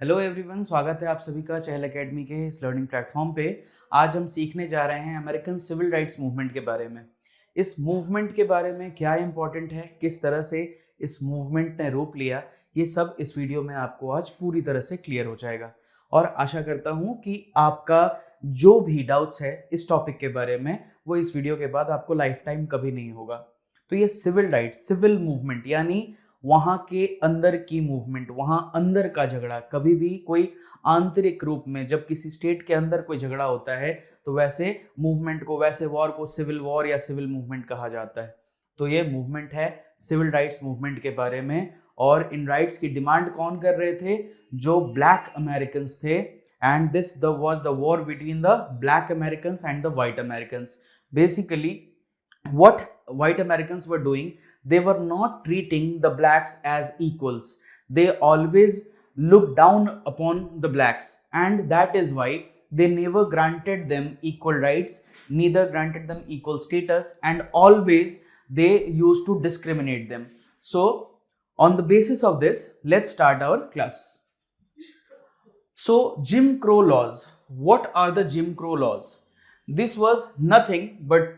Hello everyone, स्वागत है आप सभी का चहल एकेडमी के इस लर्निंग प्लेटफॉर्म पे। आज हम सीखने जा रहे हैं अमेरिकन सिविल राइट्स मूवमेंट के बारे में। इस मूवमेंट के बारे में क्या इंपॉर्टेंट है, किस तरह से इस मूवमेंट ने रूप लिया, ये सब इस वीडियो में आपको आज पूरी तरह से क्लियर हो जाएगा। और आशा करता हूँ कि आपका जो भी डाउट्स है इस टॉपिक के बारे में वो इस वीडियो के बाद आपको लाइफ टाइम कभी नहीं होगा। तो ये सिविल राइट्स, सिविल मूवमेंट यानी वहां के अंदर की मूवमेंट, वहां अंदर का झगड़ा, कभी भी कोई आंतरिक रूप में जब किसी स्टेट के अंदर कोई झगड़ा होता है तो वैसे मूवमेंट को, वैसे वॉर को सिविल वॉर या सिविल मूवमेंट कहा जाता है। तो ये मूवमेंट है सिविल राइट्स मूवमेंट के बारे में। और इन राइट्स की डिमांड कौन कर रहे थे? जो ब्लैक अमेरिकन थे। And this was the war between the black American and the white American. Basically what white Americans were doing, they were not treating the blacks as equals. They always looked down upon the blacks, and that is why they never granted them equal rights, neither granted them equal status, and always they used to discriminate them. So on the basis of this, let's start our class. So Jim Crow laws. What are the Jim Crow laws? This was nothing but,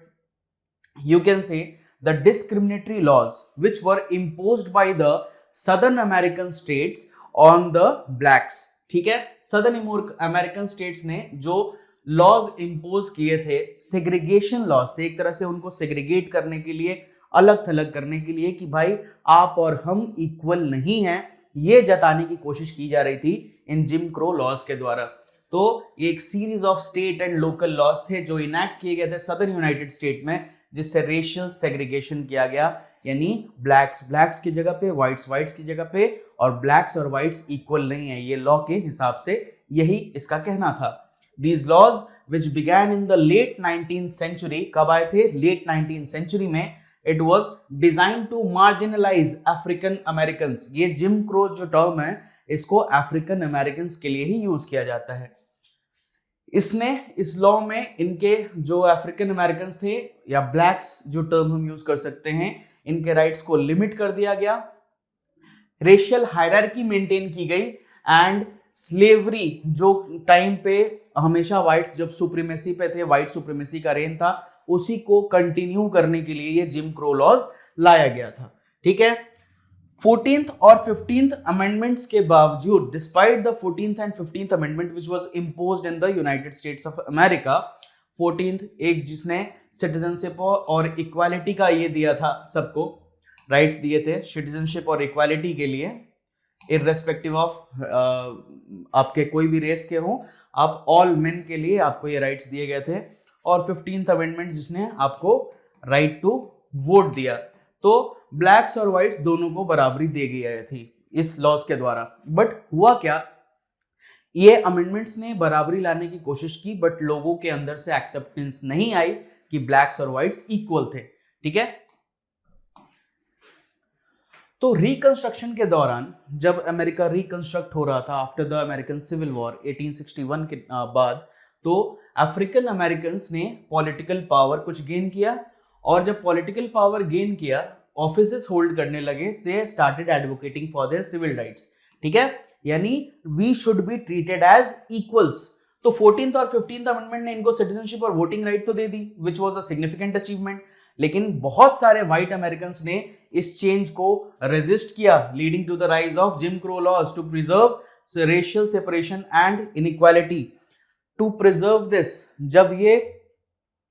you can say, the discriminatory laws which were imposed by the southern American states on the blacks. ठीक है, southern American states ने जो laws impose किए थे, segregation laws थे, एक तरह से उनको segregate करने के लिए, अलग थलग करने के लिए कि भाई आप और हम इक्वल नहीं हैं, ये जताने की कोशिश की जा रही थी इन जिम क्रो लॉज के द्वारा। तो ये एक series of state and local laws थे जो इनैक्ट किए गए थे सदर्न यूनाइटेड स्टेट में, जिससे रेशियल सेग्रीगेशन किया गया, यानी ब्लैक्स की जगह पे, व्हाइट्स की जगह पे, और ब्लैक्स और व्हाइट्स इक्वल नहीं है, ये लॉ के हिसाब से यही इसका कहना था। These laws which began in the late 19th century, कब आए थे? लेट 19th सेंचुरी में। It was design to marginalise African American. ये जिम क्रो जो टर्म है इसको अफ्रीकन अमेरिकन के लिए ही यूज किया जाता है। इसने इस लॉ में इनके जो अफ्रीकन अमेरिकन थे या ब्लैक्स जो टर्म हम यूज कर सकते हैं, इनके राइट्स को लिमिट कर दिया गया, रेशियल हायरार्की मेंटेन की गई, एंड स्लेवरी जो टाइम पे हमेशा व्हाइट्स जब सुप्रीमेसी पे थे, व्हाइट सुप्रीमेसी का रेन था, उसी को कंटिन्यू करने के लिए ये जिम क्रो लॉज लाया गया था। ठीक है, 14th और 15th अमेंडमेंट्स के बावजूद, despite the 14th and 15th amendment which was imposed in the United states of America, 14th एक जिसने सिटीजनशिप और इक्वालिटी का ये दिया था, सबको राइट्स दिए थे सिटीजनशिप और इक्वालिटी के लिए, इररेस्पेक्टिव ऑफ आपके कोई भी रेस के हो, आप ऑल मेन के लिए आपको ये राइट्स दिए गए थे। और 15th अमेंडमेंट जिसने आपको राइट टू वोट दिया। तो ब्लैक्स और व्हाइट्स दोनों को बराबरी दे गई थी इस लॉज के द्वारा। बट हुआ क्या, ये अमेंडमेंट्स ने बराबरी लाने की कोशिश की, बट लोगों के अंदर से एक्सेप्टेंस नहीं आई कि ब्लैक्स और व्हाइट्स इक्वल थे। ठीक है, तो रिकंस्ट्रक्शन के दौरान जब अमेरिका रिकंस्ट्रक्ट हो रहा था after the American civil war 1861 के बाद, तो अफ्रीकन अमेरिकन ने पॉलिटिकल पावर कुछ गेन किया, और जब पॉलिटिकल पावर गेन किया, ऑफिसेस होल्ड करने लगे, they started advocating for their civil rights. ठीक है, यानी we should be treated as equals. तो 14th और 15th अमेंडमेंट ने इनको सिटीजनशिप और वोटिंग राइट तो दे दी, which was a significant achievement, लेकिन बहुत सारे व्हाइट अमेरिकन ने इस चेंज को रेजिस्ट किया, leading to the rise of Jim Crow laws to preserve racial separation and inequality. To preserve this, जब ये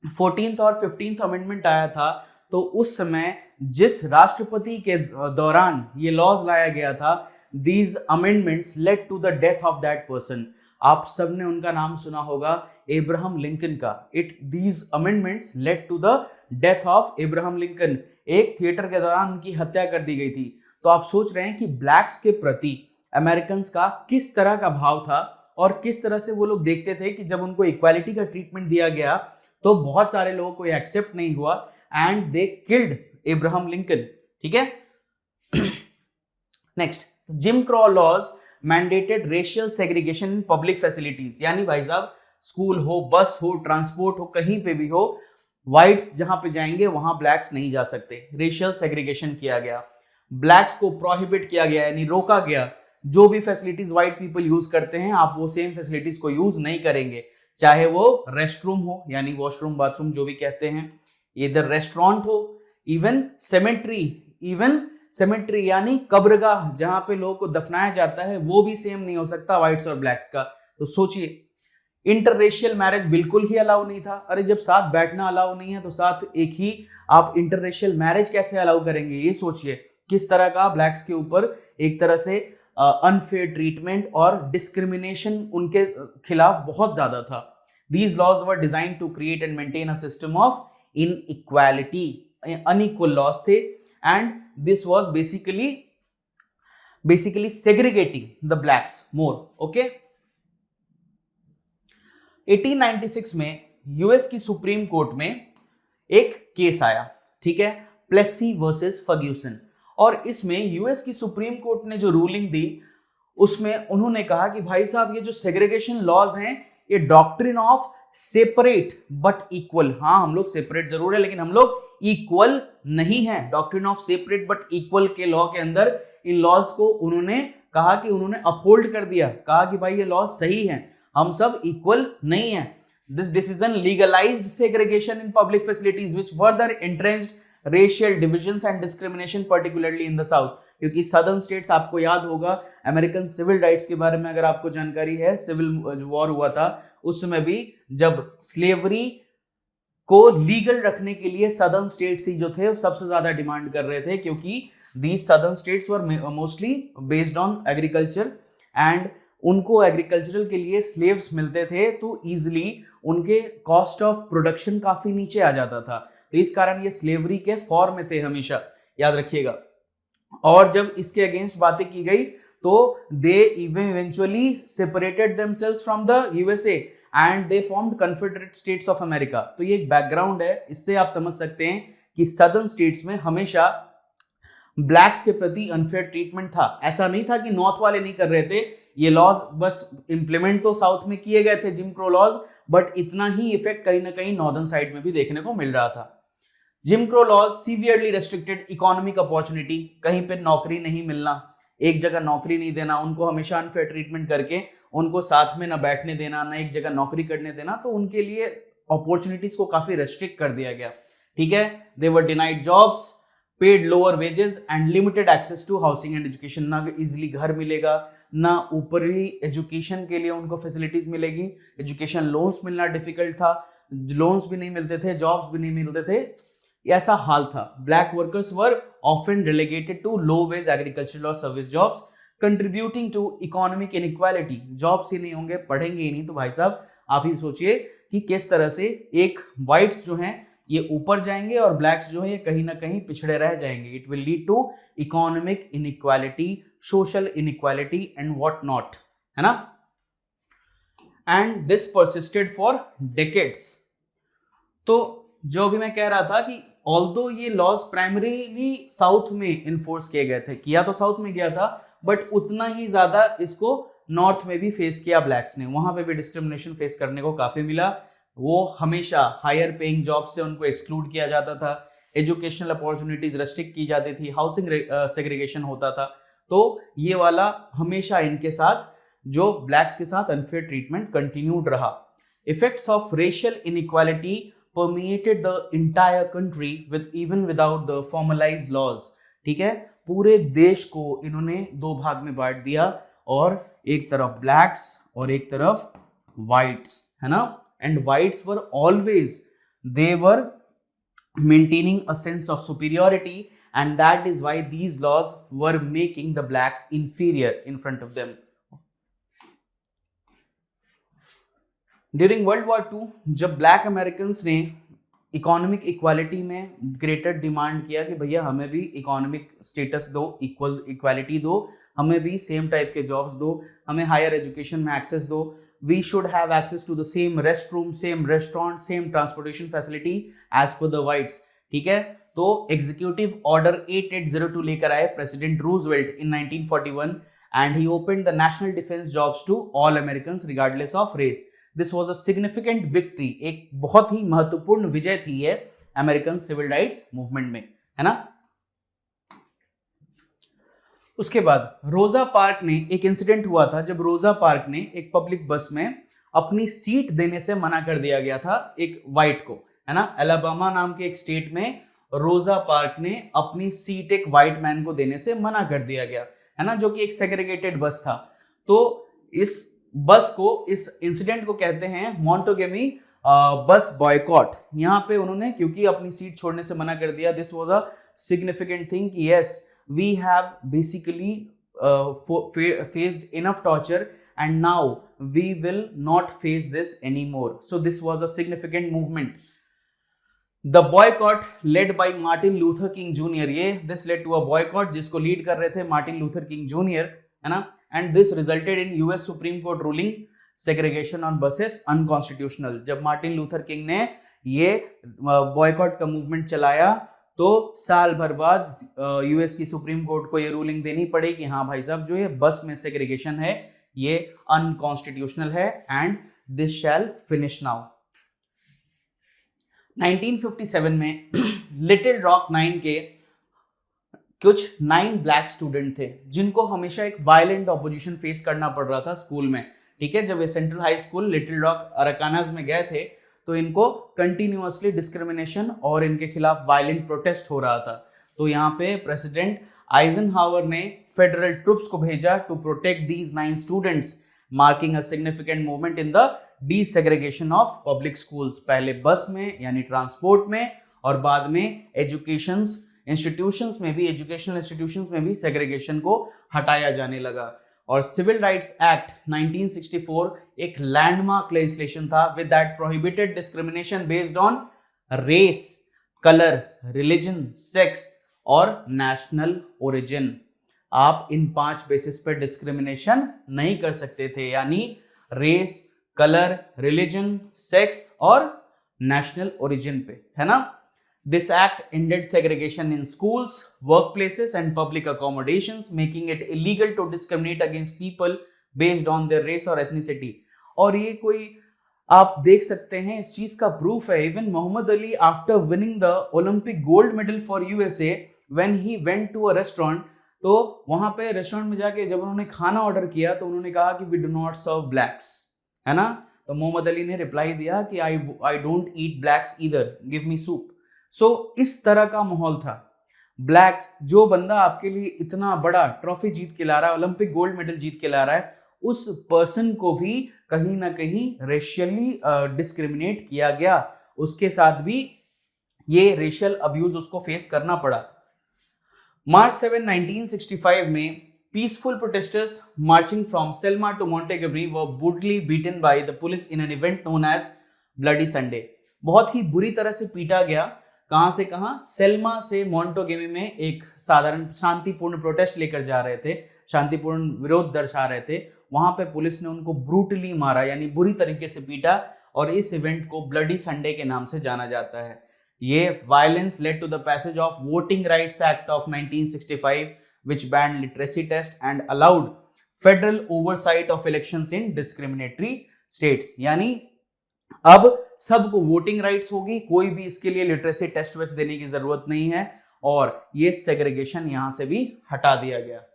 14th और 15th अमेंडमेंट आया था, तो उस समय जिस राष्ट्रपति के दौरान ये लॉज लाया गया था, these amendments led to the death of that person. आप सबने उनका नाम सुना होगा, एब्राहम लिंकन का। These amendments led to the death of Abraham Lincoln. एक थिएटर के दौरान उनकी हत्या कर दी गई थी। तो आप सोच रहे हैं कि ब्लैक्स के प्रति अमेरिकन का किस तरह का भाव था, और किस तरह से वो लोग देखते थे कि जब उनको इक्वालिटी का ट्रीटमेंट दिया गया तो बहुत सारे लोगों को एक्सेप्ट नहीं हुआ, and they killed Abraham Lincoln. ठीक है, next, Jim Crow laws mandated racial segregation in public facilities, यानी भाई साहब स्कूल हो, बस हो, ट्रांसपोर्ट हो, कहीं पे भी हो, व्हाइट्स जहां पे जाएंगे वहां ब्लैक्स नहीं जा सकते। रेशियल सेग्रीगेशन किया गया, ब्लैक्स को प्रोहिबिट किया गया, यानी रोका गया जो भी फैसिलिटीज व्हाइट पीपल यूज करते हैं आप वो सेम फैसिलिटीज को यूज नहीं करेंगे, चाहे वो रेस्ट रूम हो यानी वॉशरूम बाथरूम जो भी कहते हैं, इधर रेस्टोरेंट हो, इवन सेमेट्री यानी कब्रगाह जहां पे लोगों को दफनाया जाता है वो भी सेम नहीं हो सकता व्हाइट्स और ब्लैक्स का। तो सोचिए, इंटररेशियल मैरिज बिल्कुल ही अलाउ नहीं था। अरे जब साथ बैठना अलाउ नहीं है तो साथ एक ही आप इंटररेशियल मैरिज कैसे अलाउ करेंगे? ये सोचिए किस तरह का ब्लैक्स के ऊपर एक तरह से अनफेयर ट्रीटमेंट और डिस्क्रिमिनेशन उनके खिलाफ बहुत ज्यादा था। These laws were designed to create and maintain a system of inequality, unequal laws थे, and this was basically segregating the blacks more. Okay? 1896 में यूएस की सुप्रीम कोर्ट में एक केस आया, ठीक है, प्लेसी वर्सेस फर्ग्यूसन, और इसमें यूएस की सुप्रीम कोर्ट ने जो रूलिंग दी उसमें उन्होंने कहा कि भाई साहब ये जो सेग्रीगेशन लॉज हैं ये doctrine of separate but equal, हाँ हम लोग सेपरेट जरूर है लेकिन हम लोग इक्वल नहीं है। Doctrine of separate but equal के लॉ के अंदर इन लॉज को उन्होंने कहा कि उन्होंने अपहोल्ड कर दिया, कहा कि भाई ये लॉज सही है, हम सब इक्वल नहीं है। This decision legalised segregation in public facilities which further entrenched racial divisions and discrimination particularly in the south. क्योंकि सदर्न स्टेट्स, आपको याद होगा अमेरिकन सिविल राइट्स के बारे में अगर आपको जानकारी है, सिविल वॉर हुआ था उस समय भी जब स्लेवरी को लीगल रखने के लिए सदर्न स्टेट्स ही जो थे सबसे ज्यादा डिमांड कर रहे थे, क्योंकि these southern states were mostly based on agriculture and उनको एग्रीकल्चरल के लिए स्लेव्स मिलते थे तो इजिली उनके कॉस्ट ऑफ प्रोडक्शन काफी नीचे आ जाता था, तो इस कारण ये स्लेवरी के फॉर्म में थे हमेशा, याद रखिएगा। और जब इसके अगेंस्ट बातें की गई तो they eventually separated themselves from the USA and they formed confederate states of America. तो ये एक बैकग्राउंड है, इससे आप समझ सकते हैं कि सदर्न स्टेट्स में हमेशा ब्लैक्स के प्रति अनफेयर ट्रीटमेंट था। ऐसा नहीं था कि नॉर्थ वाले नहीं कर रहे थे, ये लॉज बस इंप्लीमेंट तो साउथ में किए गए थे जिम क्रो लॉज, बट इतना ही इफेक्ट कहीं ना कहीं नॉर्दर्न साइड में भी देखने को मिल रहा था। Jim Crow laws severely restricted economic opportunity, कहीं पे नौकरी नहीं मिलना, एक जगह नौकरी नहीं देना, उनको हमेशा अनफेयर ट्रीटमेंट करके उनको साथ में ना बैठने देना ना एक जगह नौकरी करने देना, तो उनके लिए अपॉर्चुनिटीज को काफी रेस्ट्रिक्ट कर दिया गया, ठीक है। They were denied jobs, paid lower wages and limited access to housing and education, ना इजिली घर मिलेगा ना ऊपरी एजुकेशन के लिए उनको फैसिलिटीज मिलेगी, एजुकेशन लोन्स मिलना डिफिकल्ट था, लोन्स भी नहीं मिलते थे, जॉब्स भी नहीं मिलते थे, ऐसा हाल था। Black workers were often relegated to low wage agricultural और service jobs contributing to economic inequality. Jobs ही नहीं होंगे, पढ़ेंगे ही नहीं, तो भाई साहब आप ही सोचिए कि किस तरह से एक व्हाइट्स जो हैं ये ऊपर जाएंगे और ब्लैक्स जो है ये कहीं ना कहीं पिछड़े रह जाएंगे। It will lead to economic inequality, social inequality and what not, है ना। And this persisted for decades. तो जो भी मैं कह रहा था कि ऑल्दो ये लॉज प्राइमरीली साउथ में इन्फोर्स किए गए थे, किया तो साउथ में गया था, बट उतना ही ज्यादा इसको नॉर्थ में भी फेस किया ब्लैक्स ने, वहां पे भी डिस्क्रिमिनेशन फेस करने को काफी मिला। वो हमेशा हायर पेइंग जॉब से उनको एक्सक्लूड किया जाता था, एजुकेशनल अपॉर्चुनिटीज रेस्ट्रिक्ट की जाती थी, हाउसिंग सेग्रीगेशन होता था, तो ये वाला हमेशा इनके साथ जो ब्लैक्स के साथ अनफेयर ट्रीटमेंट कंटिन्यूड रहा। Effects of racial inequality permeated the entire country with even without the formalized laws, ठीक है। पूरे देश को इन्होंने दो भाग में बांट दिया, और एक तरफ ब्लैक्स और एक तरफ व्हाइट्स, है ना। And whites were always, they were maintaining a sense of superiority, and that is why these laws were making the blacks inferior in front of them. During world war II जब black American ने economic equality में greater demand किया कि भैया हमें भी economic status दो, equal equality दो, हमें भी सेम टाइप के जॉब्स दो, हमें हायर एजुकेशन में एक्सेस दो, we should have access to the same rest room, same restaurant, same transportation facility as per the whites, ठीक है। तो एग्जीक्यूटिव ऑर्डर 8802 लेकर आए president Roosevelt in 1941 and he opened the national defence jobs to all Americans regardless of race. This was a significant victory, एक बहुत ही महत्वपूर्ण विजय थी ये अमेरिकन सिविल राइट्स मूवमेंट में, है ना। उसके बाद रोजा पार्क ने एक इंसिडेंट हुआ था जब रोजा पार्क ने एक पब्लिक बस में अपनी सीट देने से मना कर दिया गया था एक वाइट को, है ना। अलाबामा नाम के एक स्टेट में रोजा पार्क ने अपनी सीट एक वाइट मैन को देने से मना कर दिया गया, है ना, जो कि एक सेग्रीगेटेड बस था। तो इस बस को, इस इंसिडेंट को कहते हैं मोंटोगेमी बस बॉयकॉट। यहाँ पे उन्होंने क्योंकि अपनी सीट छोड़ने से मना कर दिया, this was a significant thing कि yes we have basically faced enough torture and now we will not face this anymore. So this was a significant movement. The boycott led by Martin Luther King Jr. ये this led to a boycott जिसको lead कर रहे थे Martin Luther king junior, है ना, and this resulted in US Supreme Court ruling segregation on buses unconstitutional। जब Martin Luther king ने ये बॉयकॉट का मूवमेंट चलाया तो साल भर बाद यूएस की सुप्रीम कोर्ट को ये रूलिंग देनी पड़ी कि हाँ भाई साहब जो ये बस में सेग्रीगेशन है ये अनकॉन्स्टिट्यूशनल है and this shell finish now. 1957 में लिटिल रॉक 9 के कुछ 9 ब्लैक स्टूडेंट थे जिनको हमेशा एक वायलेंट ऑपोजिशन फेस करना पड़ रहा था स्कूल में, ठीक है। जब ये central high school Little Rock Arkansas में गए थे तो इनको कंटिन्यूअसली डिस्क्रिमिनेशन और इनके खिलाफ वायलेंट प्रोटेस्ट हो रहा था। तो यहाँ पे प्रेसिडेंट आइजनहावर ने फेडरल ट्रूप्स को भेजा to protect these 9 students, marking a significant movement in the desegregation of public schools. पहले बस में यानी ट्रांसपोर्ट में और बाद में एजुकेशनल इंस्टीट्यूशंस में भी सेग्रीगेशन को हटाया जाने लगा। और सिविल राइट्स एक्ट 1964 एक लैंडमार्क लेजिस्लेशन था with that prohibited discrimination based on race, colour, religion, sex और नेशनल ओरिजिन। आप इन 5 बेसिस पर डिस्क्रिमिनेशन नहीं कर सकते थे, यानी रेस, कलर, रिलीजन, सेक्स और नेशनल ओरिजिन पे, है ना। This act ended segregation in schools, workplaces and public accommodations, making it illegal to discriminate against people based on their race or ethnicity। और ये कोई आप देख सकते हैं इस चीज का प्रूफ है। Even Muhammad Ali after winning the Olympic gold medal for USA when he went to a restaurant, तो वहां पे रेस्टोरेंट में जाके जब उन्होंने खाना ऑर्डर किया तो उन्होंने कहा कि we do not serve blacks, है ना। तो मोहम्मद अली ने रिप्लाई दिया कि I don't eat blacks either, give me soup. So इस तरह का माहौल था। ब्लैक्स, जो बंदा आपके लिए इतना बड़ा ट्रॉफी जीत के ला रहा है, ओलंपिक गोल्ड मेडल जीत के ला रहा है, उस पर्सन को भी कहीं ना कहीं रेशियली डिस्क्रिमिनेट किया गया, उसके साथ भी ये रेशियल अब्यूज उसको फेस करना पड़ा। मार्च 7, 1965 में peaceful protesters marching from Selma to Montgomery were brutally beaten by the police in an event known as Bloody Sunday. बहुत ही बुरी तरह से पीटा गया। कहां से कहां? सेल्मा से मोंटेगोमरी में एक साधारण शांतिपूर्ण प्रोटेस्ट लेकर जा रहे थे, शांतिपूर्ण विरोध दर्शा रहे थे। वहां पे पुलिस ने उनको ब्रूटली मारा, यानी बुरी तरीके से पीटा, और इस इवेंट को ब्लडी संडे के नाम से जाना जाता है। ये violence led to the passage of voting rights act of 1965 which banned literacy test and allowed federal oversight of elections in discriminatory states। यानी अब सबको वोटिंग राइट्स होगी, कोई भी इसके लिए लिटरेसी टेस्ट वेस्ट देने की जरूरत नहीं है, और ये सेग्रीगेशन यहां से भी हटा दिया गया।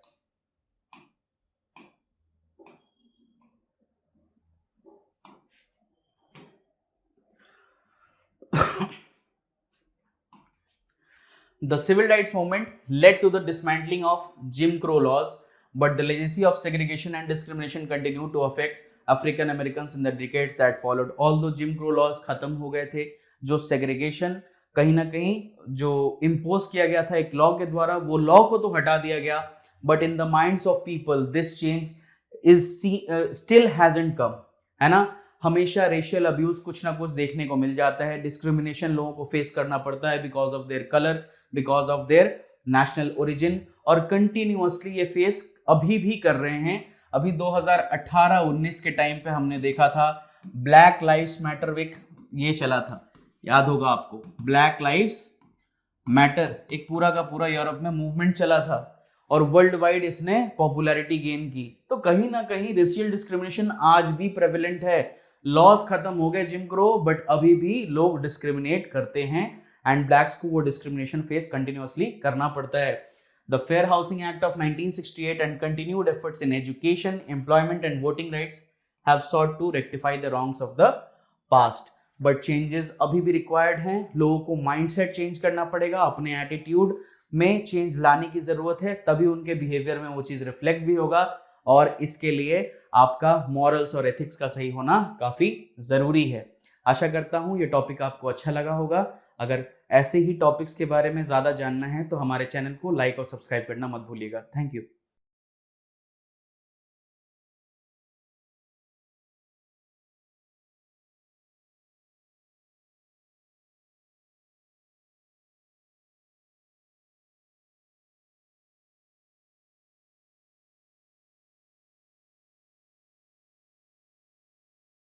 The civil rights movement led to the dismantling of Jim Crow laws, but the legacy of segregation and discrimination continued to affect African Americans in the decades that followed। Although Jim Crow laws खत्म हो गए थे, जो segregation कहीं ना कहीं जो impose किया गया था एक लॉ के द्वारा, वो लॉ को तो हटा दिया गया, but in the minds of people this change is still hasn't come, है ना। हमेशा रेशियल अब्यूज कुछ ना कुछ देखने को मिल जाता है, डिस्क्रिमिनेशन लोगों को फेस करना पड़ता है because of their colour, because of their national origin, और कंटिन्यूअसली ये फेस अभी भी कर रहे हैं। अभी 2018-19 के टाइम पे हमने देखा था ब्लैक लाइव्स मैटर वीक, ये चला था, याद होगा आपको, ब्लैक लाइव्स मैटर एक पूरा का पूरा यूरोप में मूवमेंट चला था और वर्ल्ड वाइड इसने पॉपुलैरिटी गेन की। तो कहीं ना कहीं रेशियल डिस्क्रिमिनेशन आज भी प्रेवलेंट है। लॉज खत्म हो गए जिम क्रो, बट अभी भी लोग डिस्क्रिमिनेट करते हैं एंड ब्लैक्स को वो डिस्क्रिमिनेशन फेस कंटिन्यूअसली करना पड़ता है। The Fair Housing Act of 1968 and continued efforts in education, employment and voting rights have sought to rectify the wrongs of the past. But changes अभी भी required हैं. लोगों को mindset change करना पड़ेगा, अपने attitude में change लाने की जरूरत है, तभी उनके behavior में वो चीज reflect भी होगा, और इसके लिए आपका morals और ethics का सही होना काफी जरूरी है. आशा करता हूं ये टॉपिक आपको अच्छा लगा होगा. अगर ऐसे ही टॉपिक्स के बारे में ज़्यादा जानना है तो हमारे चैनल को लाइक और सब्सक्राइब करना मत भूलिएगा. Thank you.